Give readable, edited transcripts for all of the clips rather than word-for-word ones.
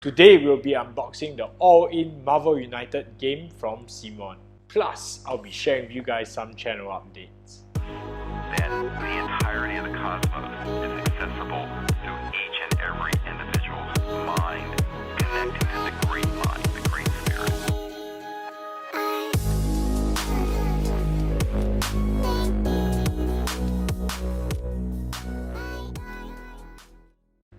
Today we'll be unboxing the all-in Marvel United game from Cmon. Plus, I'll be sharing with you guys some channel updates. Then the entirety of the cosmos is accessible to each and every individual's mind, connecting to the great mind, the great spirit.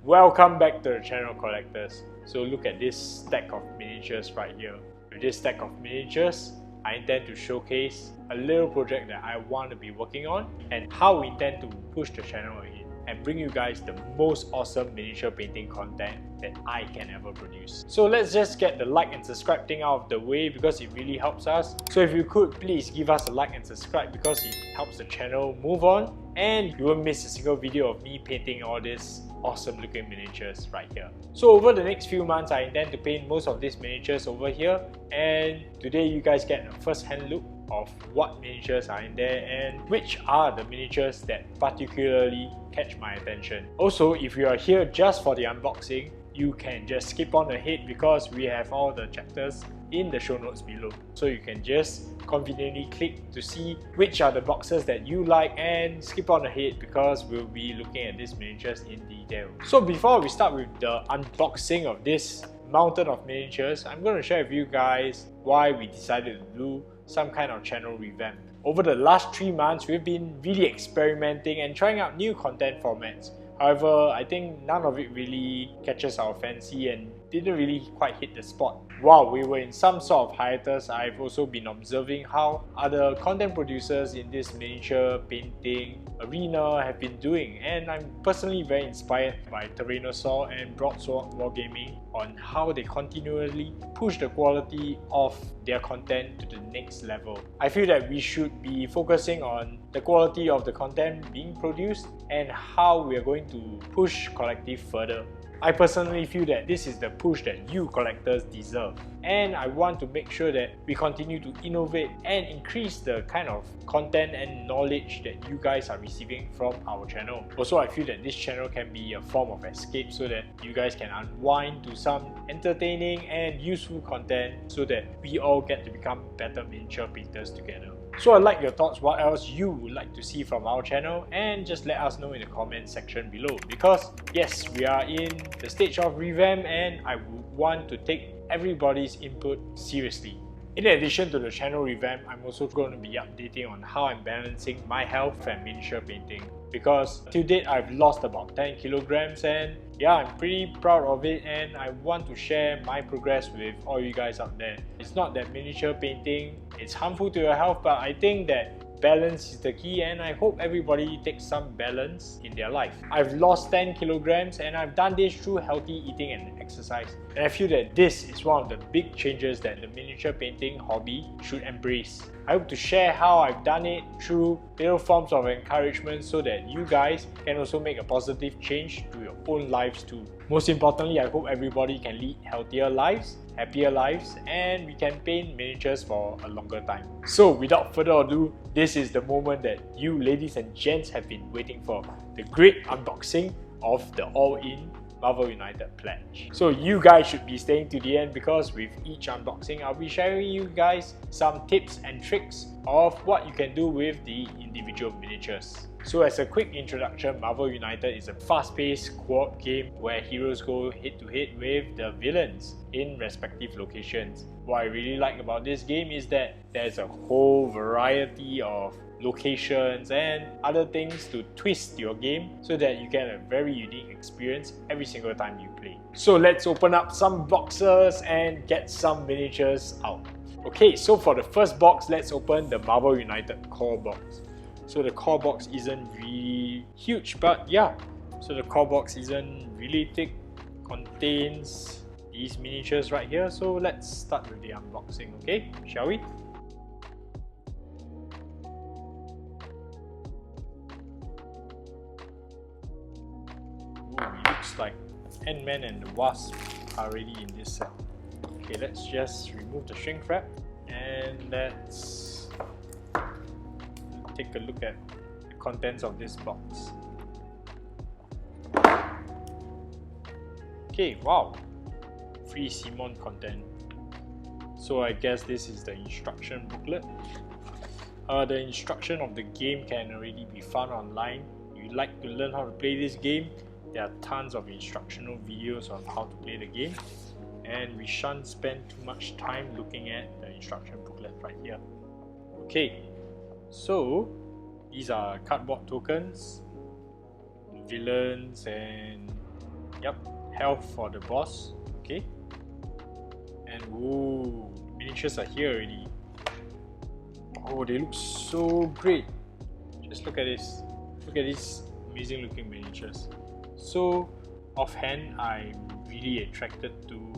Welcome back to the channel, collectors. So look at this stack of miniatures right here. With this stack of miniatures, I intend to showcase a little project that I want to be working on and how we intend to push the channel ahead and bring you guys the most awesome miniature painting content that I can ever produce. So let's just get the like and subscribe thing out of the way because it really helps us. So if you could, please give us a like and subscribe because it helps the channel move on and you won't miss a single video of me painting all these awesome looking miniatures right here. So over the next few months, I intend to paint most of these miniatures over here, and today you guys get a first hand look of what miniatures are in there and which are the miniatures that particularly catch my attention. Also, if you are here just for the unboxing, you can just skip on ahead because we have all the chapters in the show notes below. So you can just conveniently click to see which are the boxes that you like and skip on ahead because we'll be looking at these miniatures in detail. So before we start with the unboxing of this mountain of miniatures, I'm going to share with you guys why we decided to do some kind of channel revamp. Over the last 3 months, we've been really experimenting and trying out new content formats. However, I think none of it really catches our fancy and didn't really quite hit the spot. While we were in some sort of hiatus, I've also been observing how other content producers in this miniature painting arena have been doing, and I'm personally very inspired by Tyrannosaur and Broadsword Wargaming on how they continually push the quality of their content to the next level. I feel that we should be focusing on the quality of the content being produced and how we are going to push Kolectiv further. I personally feel that this is the push that you collectors deserve, and I want to make sure that we continue to innovate and increase the kind of content and knowledge that you guys are receiving from our channel. Also, I feel that this channel can be a form of escape so that you guys can unwind to some entertaining and useful content so that we all get to become better miniature painters together. So I'd like your thoughts, what else you would like to see from our channel, and just let us know in the comment section below because yes, we are in the stage of revamp and I would want to take everybody's input seriously. In addition to the channel revamp, I'm also going to be updating on how I'm balancing my health and miniature painting because to date I've lost about 10 kilograms and yeah, I'm pretty proud of it and I want to share my progress with all you guys out there. It's not that miniature painting it's harmful to your health, but I think that balance is the key and I hope everybody takes some balance in their life. I've lost 10 kilograms and I've done this through healthy eating and exercise. And I feel that this is one of the big changes that the miniature painting hobby should embrace. I hope to share how I've done it through little forms of encouragement so that you guys can also make a positive change to your own lives too. Most importantly, I hope everybody can lead healthier lives, happier lives, and we can paint miniatures for a longer time. So without further ado, this is the moment that you ladies and gents have been waiting for. The great unboxing of the all-in Marvel United pledge. So you guys should be staying to the end because with each unboxing, I'll be sharing you guys some tips and tricks of what you can do with the individual miniatures. So as a quick introduction, Marvel United is a fast-paced co-op game where heroes go head-to-head with the villains in respective locations. What I really like about this game is that there's a whole variety of locations and other things to twist your game so that you get a very unique experience every single time you play. So let's open up some boxes and get some miniatures out. Okay, so for the first box, let's open the Marvel United core box. So the core box isn't really huge, but yeah, so the core box isn't really thick, contains these miniatures right here. So let's start with the unboxing, okay? Shall we? Ooh, looks like Ant-Man and the Wasp are already in this set. Okay, let's just remove the shrink wrap and let's take a look at the contents of this box. Okay, wow. free Cmon content. So I guess this is the instruction booklet. The instruction of the game can already be found online. If you like to learn how to play this game, there are tons of instructional videos on how to play the game, and we shan't spend too much time looking at the instruction booklet right here. Okay, so these are cardboard tokens, villains, and yep, health for the boss. Okay, and ooh, miniatures are here already. Oh, they look so great. Just look at this. Look at these amazing looking miniatures. So offhand, I'm really attracted to,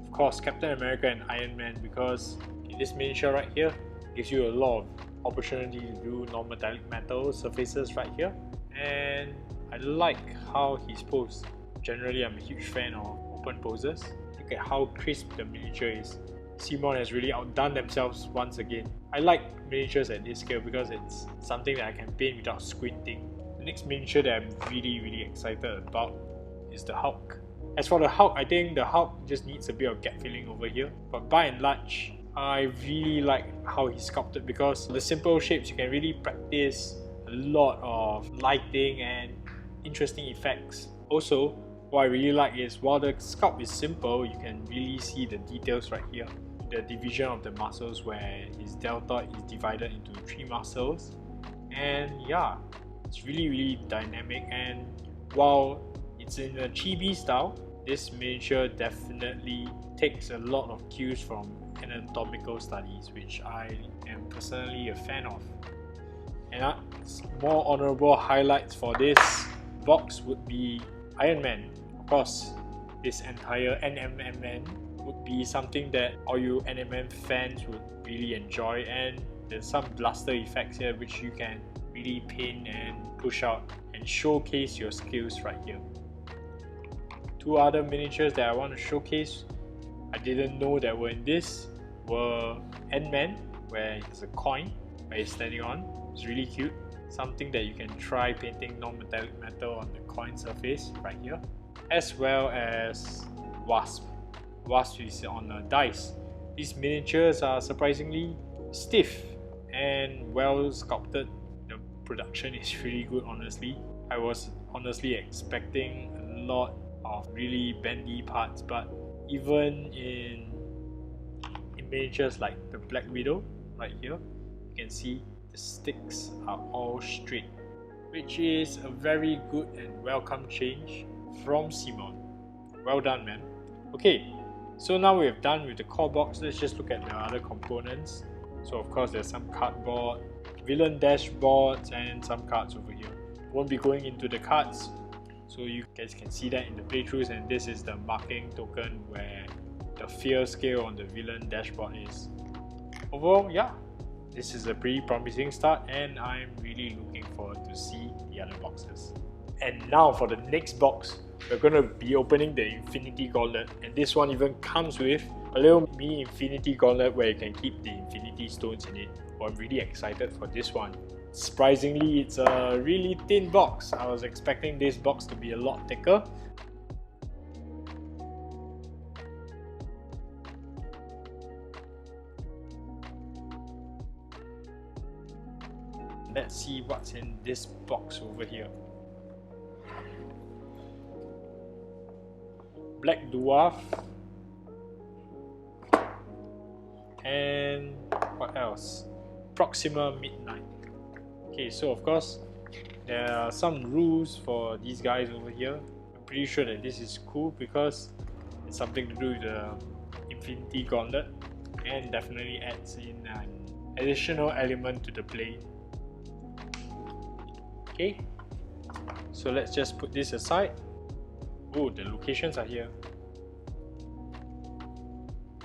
of course, Captain America and Iron Man, because this miniature right here gives you a lot of opportunity to do non-metallic metal surfaces right here, and I like how he's posed. Generally, I'm a huge fan of open poses. Look at how crisp the miniature is. Cmon has really outdone themselves once again. I like miniatures at this scale because it's something that I can paint without squinting. The next miniature that I'm really excited about is the Hulk. As for the Hulk, I think the Hulk just needs a bit of gap filling over here, but by and large, I really like how he's sculpted, because the simple shapes you can really practice a lot of lighting and interesting effects. Also, what I really like is while the sculpt is simple, you can really see the details right here. The division of the muscles, where his deltoid is divided into 3 muscles, and yeah, it's really dynamic. And while it's in a chibi style, this miniature definitely takes a lot of cues from anatomical studies, which I am personally a fan of. And more honorable highlights for this box would be Iron Man. Of course, this entire NMMN would be something that all you NMM fans would really enjoy, and there's some blaster effects here which you can really paint and push out and showcase your skills right here. 2 other miniatures that I want to showcase, I didn't know that were in this, were Ant-Man, where it's a coin where he's standing on. It's really cute. Something that you can try painting non-metallic metal on the coin surface right here. As well as Wasp. Wasp is on a dice. These miniatures are surprisingly stiff and well sculpted. The production is really good, honestly. I was honestly expecting a lot of really bendy parts, but even in miniatures like the Black Widow right here, you can see the sticks are all straight, which is a very good and welcome change from Cmon. Well done, man. Okay, so now we're done with the core box. Let's just look at the other components. So of course there's some cardboard, villain dashboards, and some cards over here. Won't be going into the cards, so you guys can see that in the playthroughs, and this is the marking token where the fear scale on the villain dashboard is. Overall, yeah, this is a pretty promising start, and I'm really looking forward to see the other boxes. And now for the next box, we're going to be opening the Infinity Gauntlet, and this one even comes with a little mini Infinity Gauntlet where you can keep the Infinity Stones in it. Well, I'm really excited for this one. Surprisingly, it's a really thin box. I was expecting this box to be a lot thicker. Let's see what's in this box over here. Black Dwarf, and what else? Proxima Midnight. Okay, so of course there are some rules for these guys over here. I'm pretty sure that this is cool because it's something to do with the Infinity Gauntlet, and definitely adds in an additional element to the play. Okay, so let's just put this aside. Oh, the locations are here.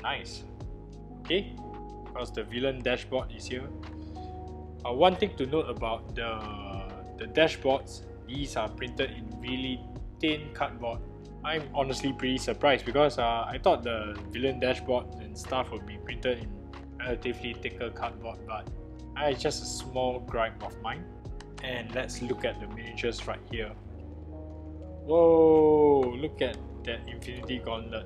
Nice. Okay, because the villain dashboard is here. One thing to note about the dashboards, these are printed in really thin cardboard. I'm honestly pretty surprised because I thought the villain dashboard and stuff would be printed in relatively thicker cardboard, but it's just a small gripe of mine. And let's look at the miniatures right here. Whoa, look at that Infinity Gauntlet.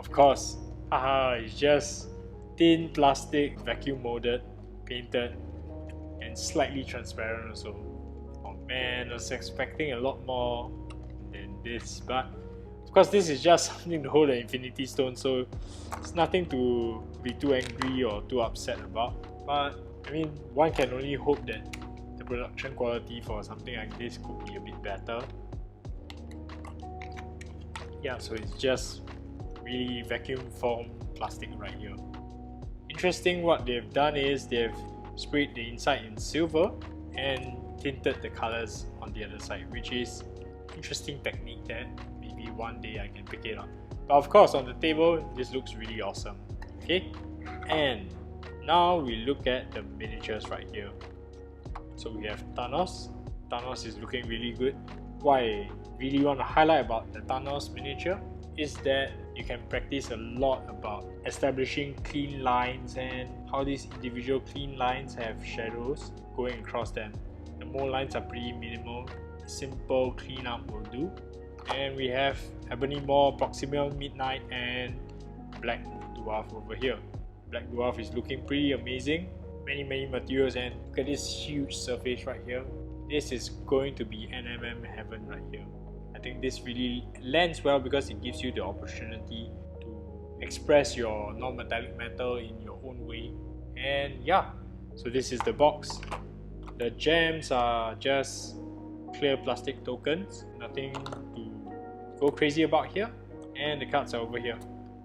Of course, haha, it's just thin plastic, vacuum molded, painted, and slightly transparent also. Oh man, I was expecting a lot more than this, but of course this is just something to hold the Infinity Stone, so it's nothing to be too angry or too upset about. But I mean, one can only hope that the production quality for something like this could be a bit better. Yeah, so it's just really vacuum formed plastic right here. Interesting, what they've done is they've sprayed the inside in silver and tinted the colors on the other side, which is interesting technique that maybe one day I can pick it up. But of course, on the table, this looks really awesome. Okay, and now we look at the miniatures right here. So we have Thanos. Thanos is looking really good. What I really want to highlight about the Thanos miniature is that you can practice a lot about establishing clean lines and how these individual clean lines have shadows going across them. The more lines are pretty minimal, simple cleanup will do. And we have Ebony Maw, Proximal Midnight, and Black Dwarf over here. Black Dwarf is looking pretty amazing. Many materials, and look at this huge surface right here. This is going to be NMM heaven right here. I think this really lands well because it gives you the opportunity to express your non-metallic metal in your own way. And yeah, so this is the box. The gems are just clear plastic tokens, nothing to go crazy about here, and the cards are over here.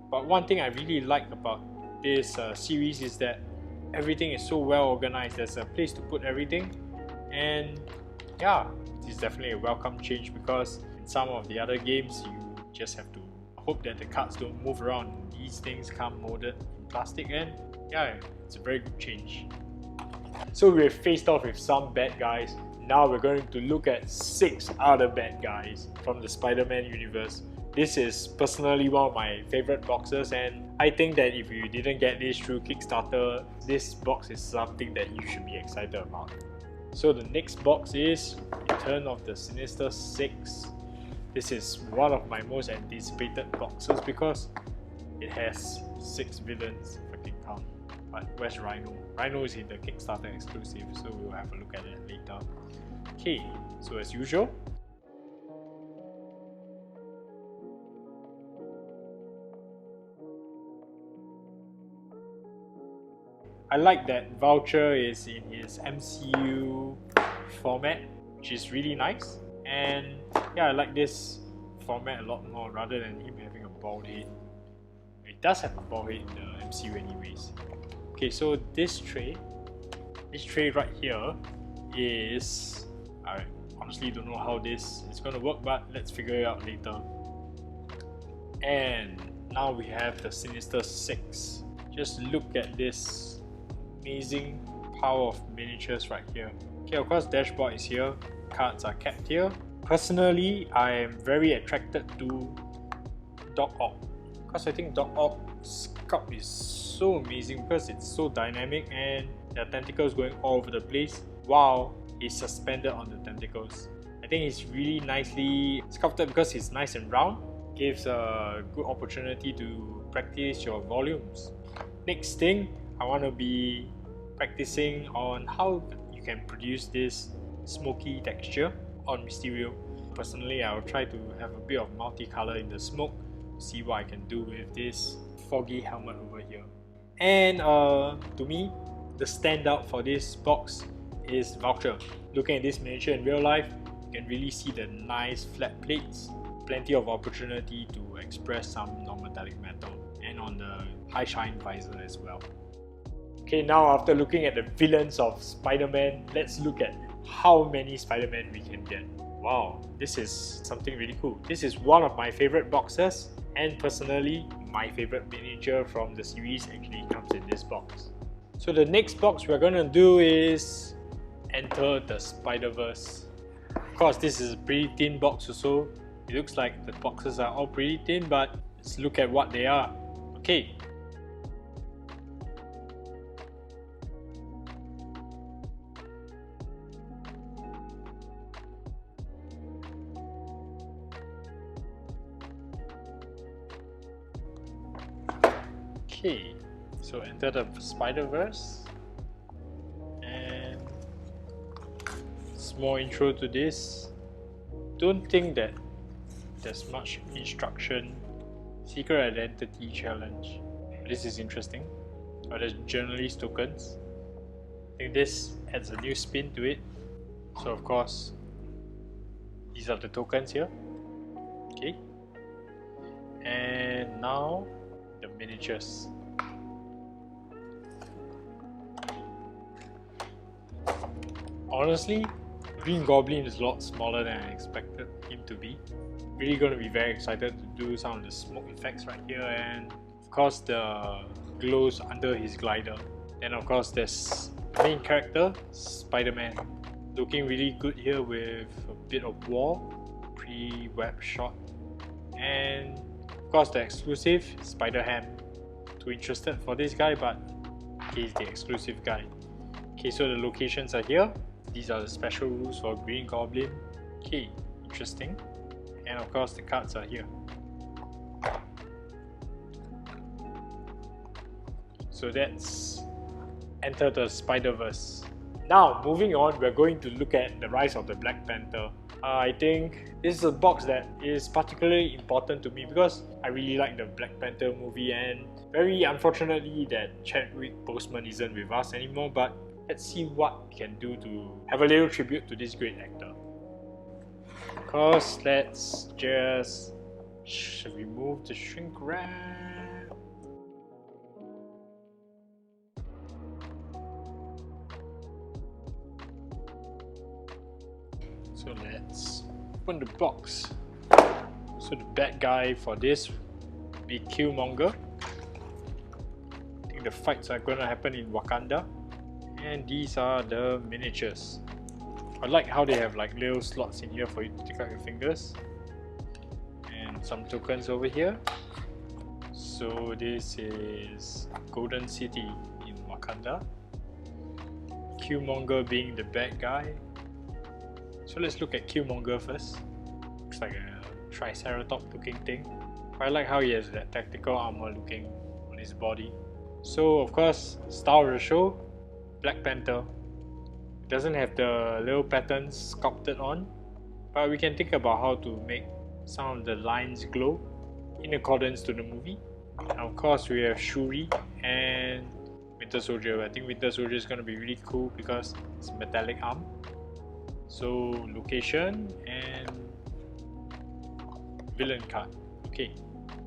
But one thing I really like about this series is that everything is so well organized. There's a place to put everything, and yeah, it is definitely a welcome change because in some of the other games you just have to hope that the cards don't move around. These things come molded in plastic, and yeah, it's a very good change. So we've faced off with some bad guys. Now we're going to look at 6 other bad guys from the Spider-Man universe. This is personally one of my favorite boxes, and I think that if you didn't get this through Kickstarter, this box is something that you should be excited about. So the next box is Return of the Sinister Six. This is one of my most anticipated boxes because it has 6 villains, if I can count. But where's Rhino? Rhino is in the Kickstarter exclusive, so we'll have a look at it later. Okay, so as usual, I like that Vulture is in his MCU format, which is really nice. And yeah, I like this format a lot more rather than him having a bald head. It does have a bald head in the MCU anyways. Okay, so this tray right here is... I honestly don't know how this is going to work, but let's figure it out later. And now we have the Sinister Six. Just look at this amazing power of miniatures right here. Okay, of course dashboard is here, cards are kept here. Personally, I am very attracted to Doc Ock because I think Doc Ock's sculpt is so amazing because it's so dynamic and there are tentacles going all over the place while he's suspended on the tentacles. I think he's really nicely sculpted because he's nice and round, gives a good opportunity to practice your volumes. Next thing, I want to be practicing on how you can produce this smoky texture on Mysterio. Personally, I'll try to have a bit of multicolor in the smoke, see what I can do with this foggy helmet over here. And to me, the standout for this box is Vulture. Looking at this miniature in real life, you can really see the nice flat plates, plenty of opportunity to express some non-metallic metal, and on the high shine visor as well. Okay, now after looking at the villains of Spider-Man, let's look at how many Spider-Man we can get. Wow, this is something really cool. This is one of my favorite boxes, and personally, my favorite miniature from the series actually comes in this box. So the next box we're gonna do is Enter the SpiderVerse. Of course, this is a pretty thin box also. It looks like the boxes are all pretty thin, but let's look at what they are. Okay. Okay, so enter the SpiderVerse, and small intro to this. Don't think that there's much instruction. Secret identity challenge. This is interesting. Oh, there's journalist tokens. I think this adds a new spin to it. So of course, these are the tokens here. Okay. And now the miniatures. Honestly, Green Goblin is a lot smaller than I expected him to be. Really going to be very excited to do some of the smoke effects right here, and of course the glows under his glider. And of course there's the main character, Spider-Man, looking really good here with a bit of wall, pre-web shot, and of course the exclusive Spider-Ham. Too interested for this guy, but he's the exclusive guy. Okay, so the locations are here. These are the special rules for Green Goblin. Okay, interesting. And of course the cards are here. So that's enter the SpiderVerse. Now moving on, we're going to look at the rise of the Black Panther. I think this is a box that is particularly important to me because I really like the Black Panther movie, and very unfortunately that Chadwick Boseman isn't with us anymore, but let's see what we can do to have a little tribute to this great actor. Of course, let's just remove the shrink wrap. So let's open the box. So the bad guy for this would be Killmonger. I think the fights are going to happen in Wakanda. And these are the miniatures. I like how they have like little slots in here for you to take out your fingers. And some tokens over here. So this is Golden City in Wakanda. Killmonger being the bad guy. So let's look at Killmonger first. Looks like a Triceratops looking thing. I like how he has that tactical armor looking on his body. So of course, star of the show, Black Panther. It doesn't have the little patterns sculpted on, but we can think about how to make some of the lines glow in accordance to the movie. And of course we have Shuri and Winter Soldier. I think Winter Soldier is going to be really cool because it's a metallic arm. So location and villain card. Okay,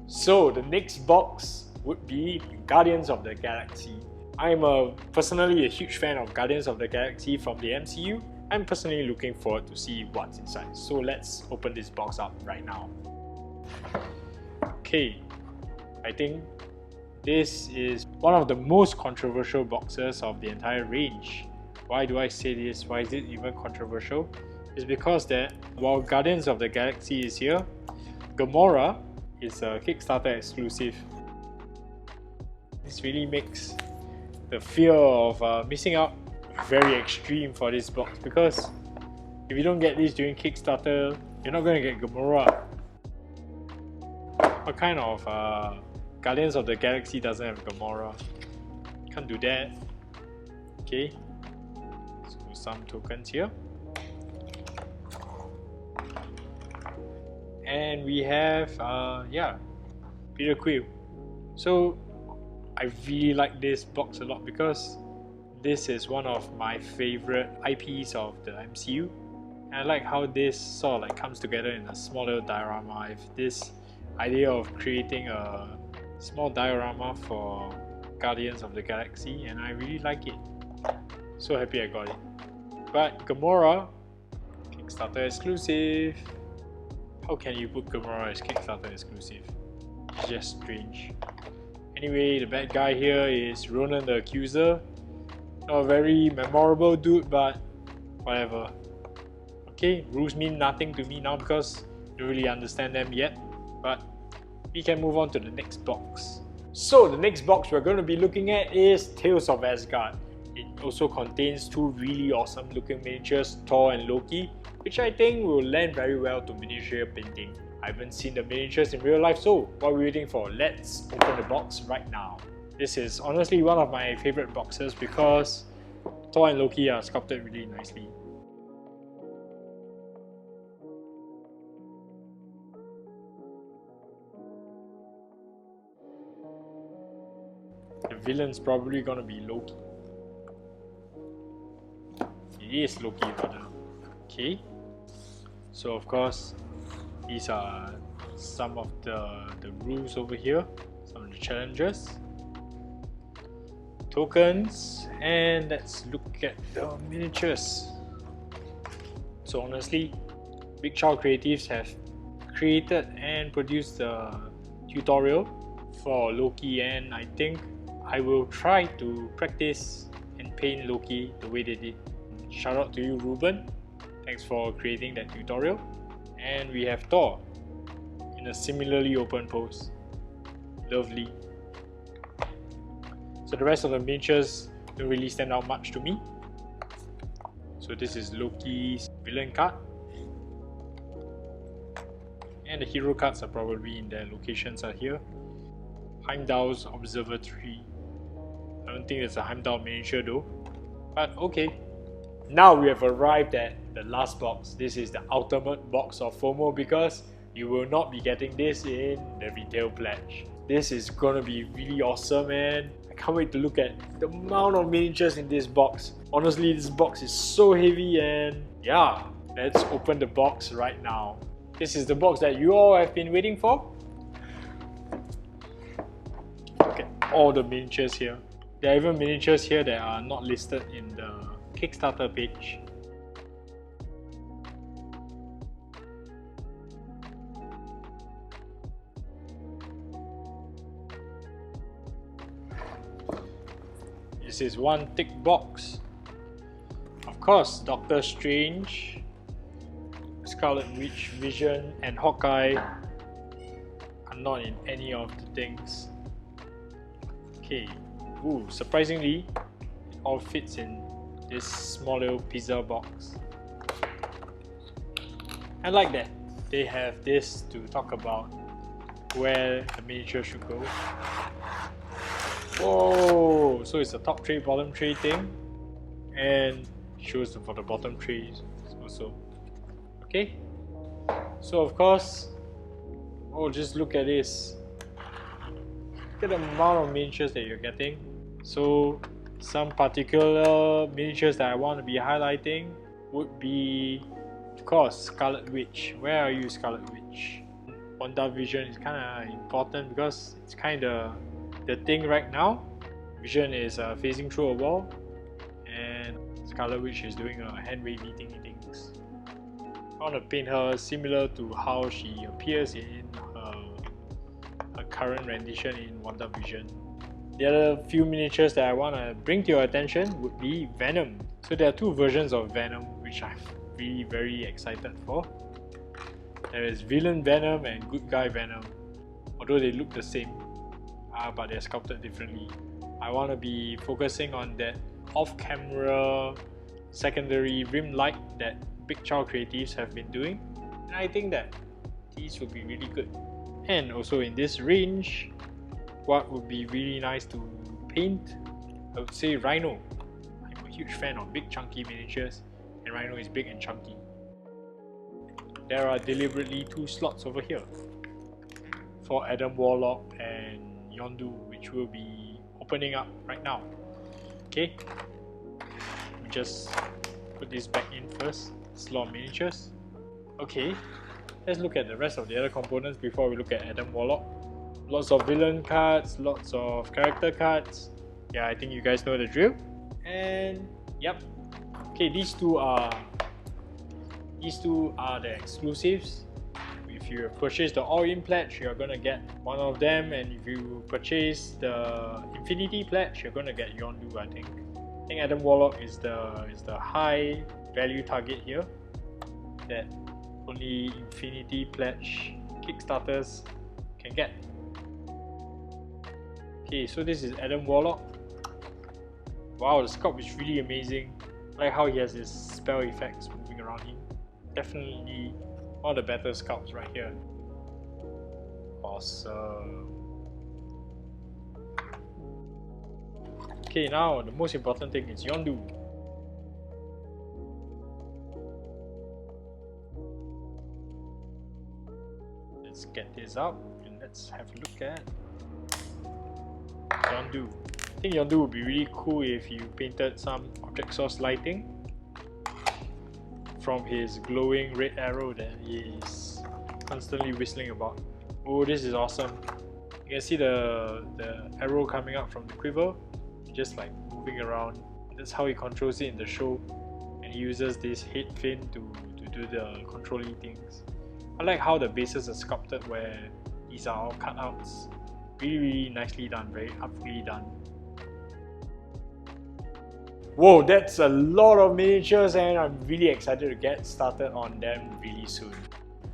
so the next box would be Guardians of the Galaxy. I'm personally a huge fan of Guardians of the Galaxy from the MCU. I'm personally looking forward to see what's inside. So let's open this box up right now. Okay, I think this is one of the most controversial boxes of the entire range. Why do I say this? Why is it even controversial? It's because that while Guardians of the Galaxy is here, Gamora is a Kickstarter exclusive. This really makes the fear of missing out very extreme for this box, because if you don't get this during Kickstarter, you're not going to get Gamora. What kind of Guardians of the Galaxy doesn't have Gamora? Can't do that. Okay, so some tokens here. And we have, Peter Quill. So I really like this box a lot because this is one of my favorite IPs of the MCU. And I like how this sort of like comes together in a small little diorama. I have this idea of creating a small diorama for Guardians of the Galaxy, and I really like it. So happy I got it. But Gamora, Kickstarter exclusive. How can you put Gamora as Kickstarter exclusive? It's just strange. Anyway, the bad guy here is Ronan the Accuser. Not a very memorable dude, but whatever. Okay, rules mean nothing to me now because I don't really understand them yet. But we can move on to the next box. So the next box we're going to be looking at is Tales of Asgard. It also contains two really awesome looking miniatures, Thor and Loki, which I think will lend very well to miniature painting. I haven't seen the miniatures in real life, so what are we waiting for? Let's open the box right now. This is honestly one of my favorite boxes because Thor and Loki are sculpted really nicely. The villain's probably gonna be Loki. It is Loki rather. Okay. So of course, these are some of the rules over here, some of the challenges, tokens, and let's look at the miniatures. So honestly, Big Child Creatives have created and produced the tutorial for Loki, and I think I will try to practice and paint Loki the way they did. Shout out to you, Ruben. Thanks for creating that tutorial. And we have Thor in a similarly open pose. Lovely. So the rest of the miniatures don't really stand out much to me. So this is Loki's villain card. And the hero cards are probably in their locations are here. Heimdall's Observatory. I don't think it's a Heimdall miniature though. But okay. Now we have arrived at the last box. This is the ultimate box of FOMO because you will not be getting this in the retail pledge. This is gonna be really awesome, and I can't wait to look at the amount of miniatures in this box. Honestly, this box is so heavy, and yeah, let's open the box right now. This is the box that you all have been waiting for. Look at all the miniatures here. There are even miniatures here that are not listed in the Kickstarter page. This is one thick box. Of course, Doctor Strange, Scarlet Witch, Vision, and Hawkeye are not in any of the things. Okay, ooh, surprisingly, it all fits in this small little pizza box. I like that they have this to talk about where the miniature should go. Whoa! So it's a top tray, bottom tray thing, and shows for the bottom trays also. Okay. So of course, oh, just look at this. Look at the amount of miniatures that you're getting. So some particular miniatures that I want to be highlighting would be, of course, Scarlet Witch. Where are you, Scarlet Witch? WandaVision is kind of important because it's kind of the thing right now. Vision is facing through a wall, and Scarlet Witch is doing a hand wavy thingy things. I want to paint her similar to how she appears in her current rendition in WandaVision. The other few miniatures that I want to bring to your attention would be Venom. So there are two versions of Venom which I'm really very excited for. There is Villain Venom and Good Guy Venom. Although they look the same, but they're sculpted differently. I want to be focusing on that off-camera secondary rim light that Big Child Creatives have been doing, and I think that these will be really good. And also in this range, what would be really nice to paint, I would say Rhino. I'm a huge fan of big chunky miniatures, and Rhino is big and chunky. There are deliberately two slots over here for Adam Warlock and Yondu, which will be opening up right now. Okay, let me just put this back in first. Slot miniatures. Okay, let's look at the rest of the other components before we look at Adam Warlock. Lots of villain cards, lots of character cards. Yeah, I think you guys know the drill. And yep. Okay, these two are the exclusives. If you purchase the all-in pledge, you're gonna get one of them, and if you purchase the Infinity pledge, you're gonna get Yondu. I think Adam Warlock is the high value target here that only Infinity pledge Kickstarters can get. Okay, so this is Adam Warlock. Wow, the sculpt is really amazing. I like how he has his spell effects moving around him. Definitely one of the better sculpts right here. Awesome. Okay, now the most important thing is Yondu. Let's get this out and let's have a look at Yondu. I think Yondu would be really cool if you painted some object source lighting from his glowing red arrow that he is constantly whistling about. Oh, this is awesome. You can see the arrow coming out from the quiver, just like moving around. That's how he controls it in the show, and he uses this head fin to do the controlling things. I like how the bases are sculpted where these are all cutouts. Really nicely done, very artfully done. Whoa, that's a lot of miniatures and I'm really excited to get started on them really soon.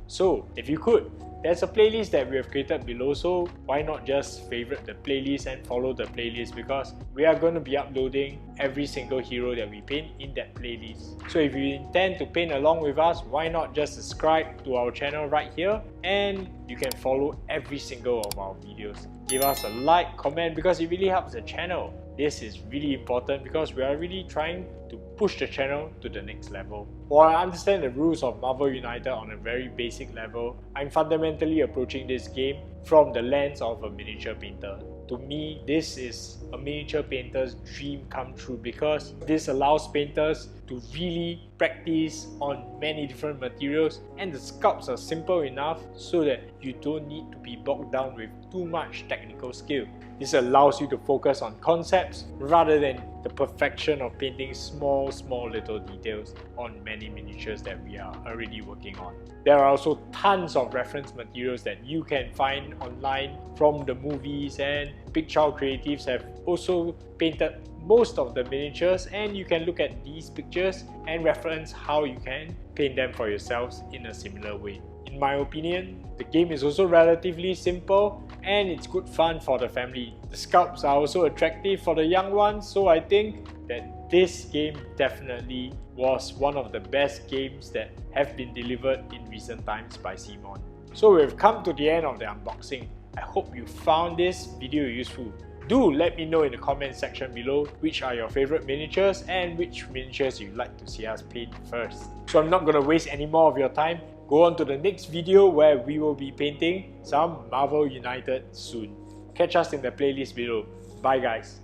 So, if you could, there's a playlist that we have created below, so why not just favorite the playlist and follow the playlist, because we are going to be uploading every single hero that we paint in that playlist. So if you intend to paint along with us, why not just subscribe to our channel right here and you can follow every single of our videos. Give us a like, comment, because it really helps the channel. This is really important because we are really trying to push the channel to the next level. While I understand the rules of Marvel United on a very basic level, I'm fundamentally approaching this game from the lens of a miniature painter. To me, this is a miniature painter's dream come true because this allows painters to really practice on many different materials, and the sculpts are simple enough so that you don't need to be bogged down with too much technical skill. This allows you to focus on concepts rather than the perfection of painting small little details on many miniatures that we are already working on. There are also tons of reference materials that you can find online from the movies, and Big Child Creatives have also painted most of the miniatures, and you can look at these pictures and reference how you can paint them for yourselves in a similar way. In my opinion, the game is also relatively simple and it's good fun for the family. The sculpts are also attractive for the young ones, so I think that this game definitely was one of the best games that have been delivered in recent times by Cmon. So we've come to the end of the unboxing. I hope you found this video useful. Do let me know in the comment section below which are your favorite miniatures and which miniatures you'd like to see us paint first. So I'm not going to waste any more of your time. Go on to the next video where we will be painting some Marvel United soon. Catch us in the playlist below. Bye guys.